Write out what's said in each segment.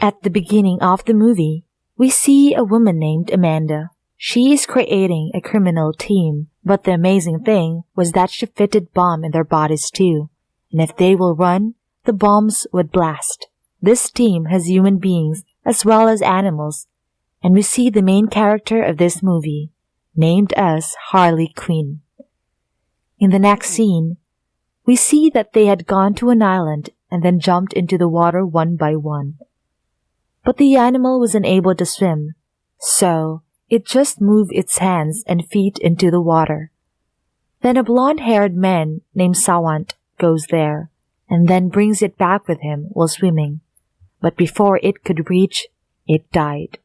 At the beginning of the movie, we see a woman named Amanda. She is creating a criminal team, but the amazing thing was that she fitted bomb in their bodies too, and if they will run, the bombs would blast. This team has human beings as well as animals, and we see the main character of this movie, named as Harley Quinn. In the next scene, we see that they had gone to an island and then jumped into the water one by one. But the animal was unable to swim, so it just moved its hands and feet into the water. Then a blonde-haired man named Sawant goes there, and then brings it back with him while swimming. But before it could reach, it died.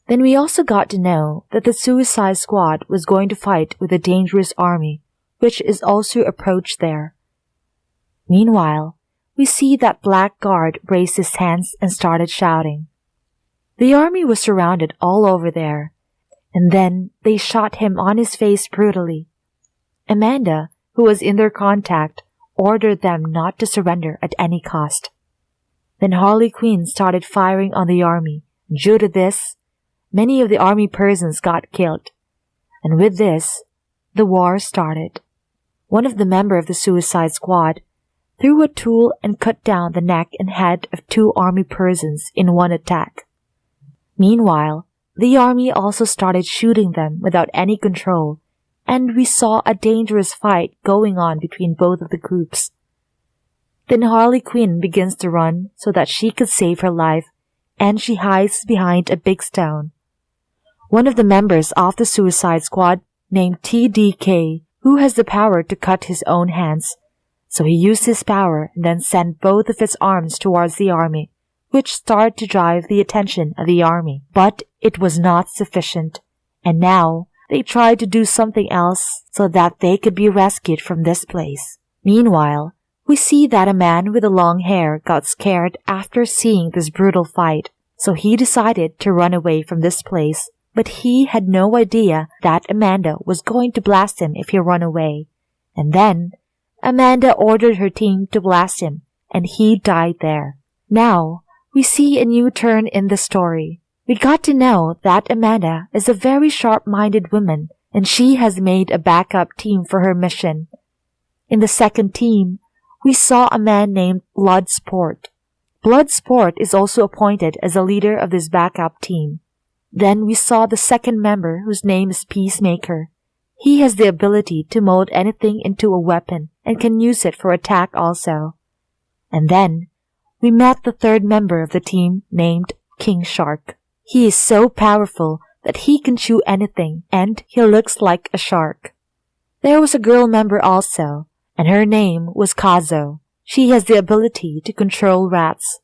Then we also got to know that the Suicide Squad was going to fight with a dangerous army, which is also approached there. Meanwhile, we see that Black Guard raised his hands and started shouting. The army was surrounded all over there, and then they shot him on his face brutally. Amanda, who was in their contact, ordered them not to surrender at any cost. Then Harley Quinn started firing on the army. Due to this, many of the army persons got killed. And with this, the war started. One of the members of the Suicide Squad threw a tool and cut down the neck and head of 2 army persons in one attack. Meanwhile, the army also started shooting them without any control, and we saw a dangerous fight going on between both of the groups. Then Harley Quinn begins to run so that she could save her life, and she hides behind a big stone. One of the members of the Suicide Squad, named TDK, who has the power to cut his own hands, so he used his power and then sent both of his arms towards the army, which started to drive the attention of the army. But it was not sufficient, and now they tried to do something else so that they could be rescued from this place. Meanwhile, we see that a man with the long hair got scared after seeing this brutal fight, so he decided to run away from this place, but he had no idea that Amanda was going to blast him if he ran away. And then, Amanda ordered her team to blast him, and he died there. Now, we see a new turn in the story. We got to know that Amanda is a very sharp-minded woman, and she has made a backup team for her mission. In the second team, we saw a man named Bloodsport. Bloodsport is also appointed as a leader of this backup team. Then we saw the second member whose name is Peacemaker. He has the ability to mold anything into a weapon and can use it for attack also. And then, we met the third member of the team named King Shark. He is so powerful that he can chew anything, and he looks like a shark. There was a girl member also, and her name was Kazo. She has the ability to control rats.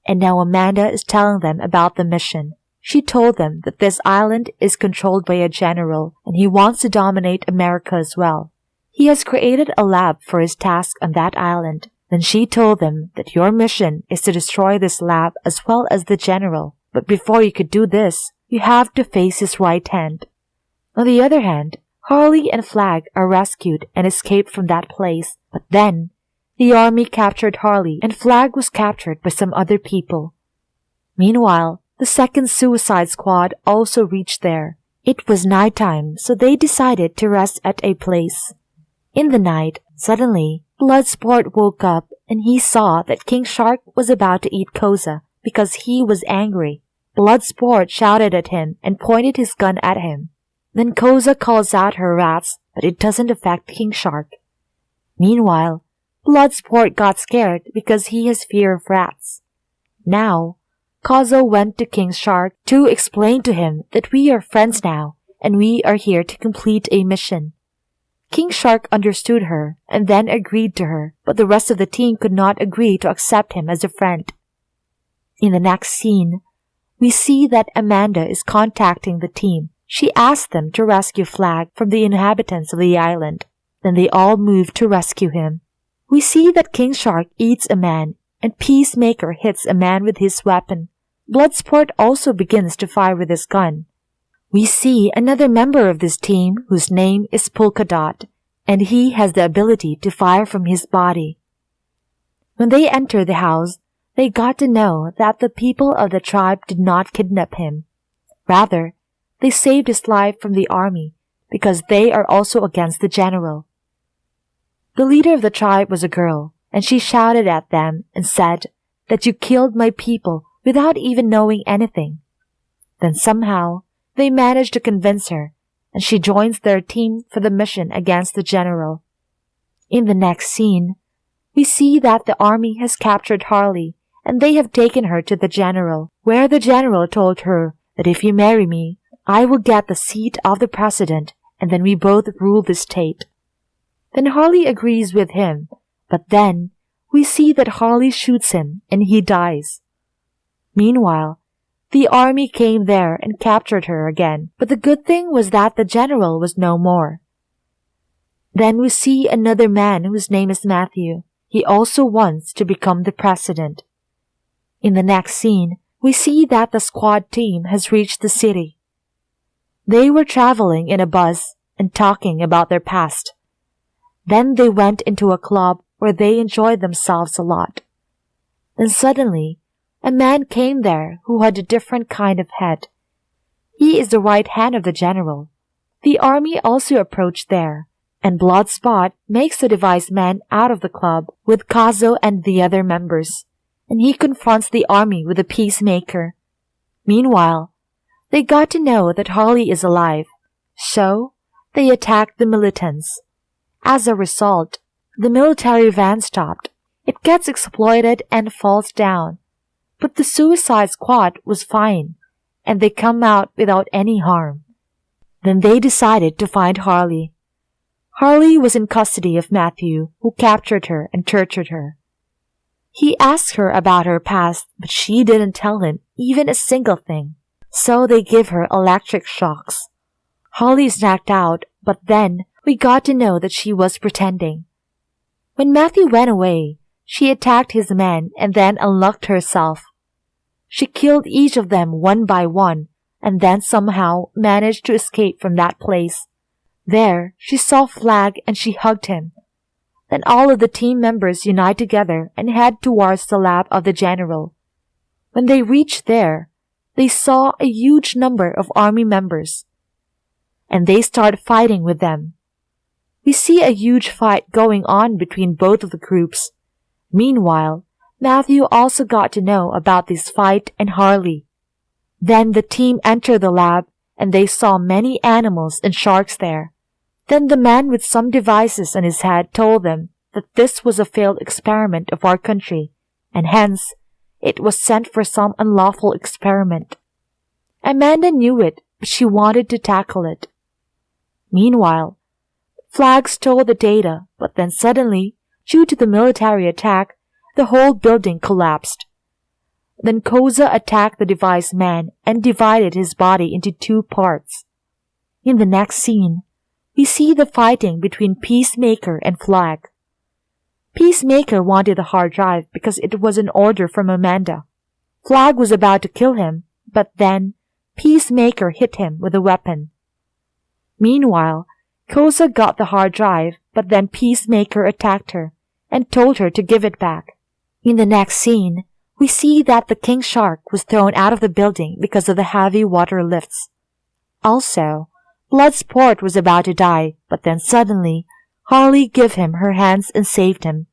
And now Amanda is telling them about the mission. She told them that this island is controlled by a general, and he wants to dominate America as well. He has created a lab for his task on that island. Then she told them that your mission is to destroy this lab as well as the general. But before you could do this, you have to face his right hand. On the other hand, Harley and Flag are rescued and escape from that place. But then, the army captured Harley and Flag was captured by some other people. Meanwhile, the second Suicide Squad also reached there. It was nighttime, so they decided to rest at a place. In the night, suddenly, Bloodsport woke up and he saw that King Shark was about to eat Koza because he was angry. Bloodsport shouted at him and pointed his gun at him. Then Koza calls out her rats, but it doesn't affect King Shark. Meanwhile, Bloodsport got scared because he has fear of rats. Now, Koza went to King Shark to explain to him that we are friends now and we are here to complete a mission. King Shark understood her and then agreed to her, but the rest of the team could not agree to accept him as a friend. In the next scene, we see that Amanda is contacting the team. She asks them to rescue Flag from the inhabitants of the island. Then they all move to rescue him. We see that King Shark eats a man, and Peacemaker hits a man with his weapon. Bloodsport also begins to fire with his gun. We see another member of this team whose name is Polka Dot, and he has the ability to fire from his body. When they enter the house, they got to know that the people of the tribe did not kidnap him. Rather, they saved his life from the army because they are also against the general. The leader of the tribe was a girl, and she shouted at them and said that you killed my people without even knowing anything. Then somehow, they managed to convince her, and she joins their team for the mission against the general. In the next scene, we see that the army has captured Harley, and they have taken her to the general, where the general told her that if you marry me, I will get the seat of the president, and then we both rule the state. Then Harley agrees with him, but then we see that Harley shoots him and he dies. Meanwhile, the army came there and captured her again, but the good thing was that the general was no more. Then we see another man whose name is Matthew. He also wants to become the president. In the next scene, we see that the squad team has reached the city. They were traveling in a bus and talking about their past. Then they went into a club where they enjoyed themselves a lot. Then suddenly, a man came there who had a different kind of head. He is the right hand of the general. The army also approached there, and Bloodspot makes the device man out of the club with Kazo and the other members, and he confronts the army with a peacemaker. Meanwhile, they got to know that Harley is alive, so they attacked the militants. As a result, the military van stopped. It gets exploited and falls down. But the Suicide Squad was fine, and they come out without any harm. Then they decided to find Harley. Harley was in custody of Matthew, who captured her and tortured her. He asked her about her past, but she didn't tell him even a single thing. So they give her electric shocks. Harley is knocked out, but then we got to know that she was pretending. When Matthew went away, she attacked his men and then unlocked herself. She killed each of them one by one and then somehow managed to escape from that place. There, she saw Flag and she hugged him. Then all of the team members unite together and head towards the lab of the general. When they reached there, they saw a huge number of army members, and they start fighting with them. We see a huge fight going on between both of the groups. Meanwhile, Matthew also got to know about this fight and Harley. Then the team entered the lab, and they saw many animals and sharks there. Then the man with some devices on his head told them that this was a failed experiment of our country, and hence it was sent for some unlawful experiment. Amanda knew it, but she wanted to tackle it. Meanwhile, Flag stole the data, but then suddenly, due to the military attack, the whole building collapsed. Then Koza attacked the device man and divided his body into 2 parts. In the next scene, we see the fighting between Peacemaker and Flag. Peacemaker wanted the hard drive because it was an order from Amanda. Flag was about to kill him, but then Peacemaker hit him with a weapon. Meanwhile, Koza got the hard drive, but then Peacemaker attacked her and told her to give it back. In the next scene, we see that the king shark was thrown out of the building because of the heavy water lifts. Also, Bloodsport was about to die, but then suddenly, Harley gave him her hands and saved him.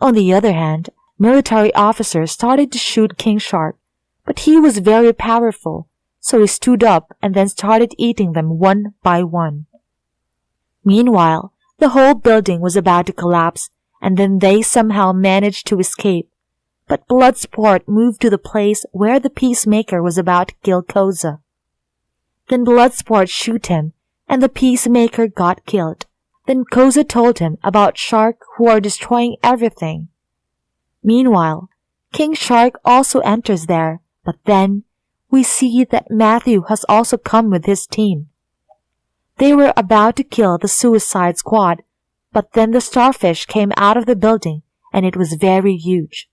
On the other hand, military officers started to shoot King Shark, but he was very powerful, so he stood up and then started eating them one by one. Meanwhile, the whole building was about to collapse, and then they somehow managed to escape. But Bloodsport moved to the place where the Peacemaker was about to kill Koza. Then Bloodsport shoot him, and the Peacemaker got killed. Then Koza told him about Shark who are destroying everything. Meanwhile, King Shark also enters there, but then we see that Matthew has also come with his team. They were about to kill the Suicide Squad, but then the starfish came out of the building, and it was very huge.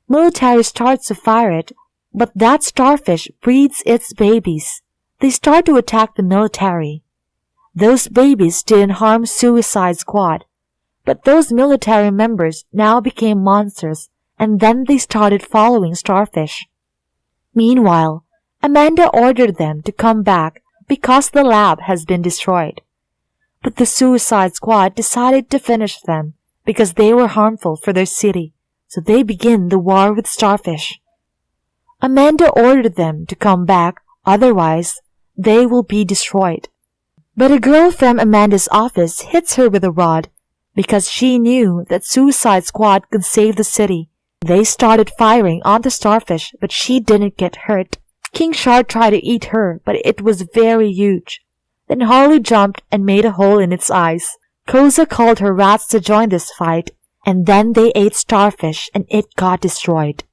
Military starts to fire it, but that starfish breeds its babies. They start to attack the military. Those babies didn't harm Suicide Squad, but those military members now became monsters and then they started following Starfish. Meanwhile, Amanda ordered them to come back because the lab has been destroyed. But the Suicide Squad decided to finish them because they were harmful for their city, so they begin the war with Starfish. Amanda ordered them to come back, otherwise they will be destroyed. But a girl from Amanda's office hits her with a rod because she knew that Suicide Squad could save the city. They started firing onto Starfish, but she didn't get hurt. King Shark tried to eat her, but it was very huge. Then Harley jumped and made a hole in its eyes. Koza called her rats to join this fight, and then they ate Starfish and it got destroyed.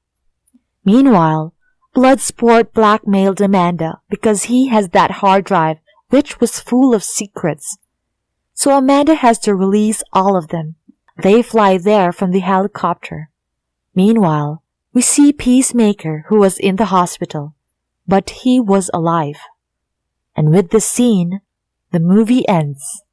Meanwhile, Bloodsport blackmailed Amanda because he has that hard drive which was full of secrets. So Amanda has to release all of them. They fly there from the helicopter. Meanwhile, we see Peacemaker who was in the hospital, but he was alive. And with this scene, the movie ends.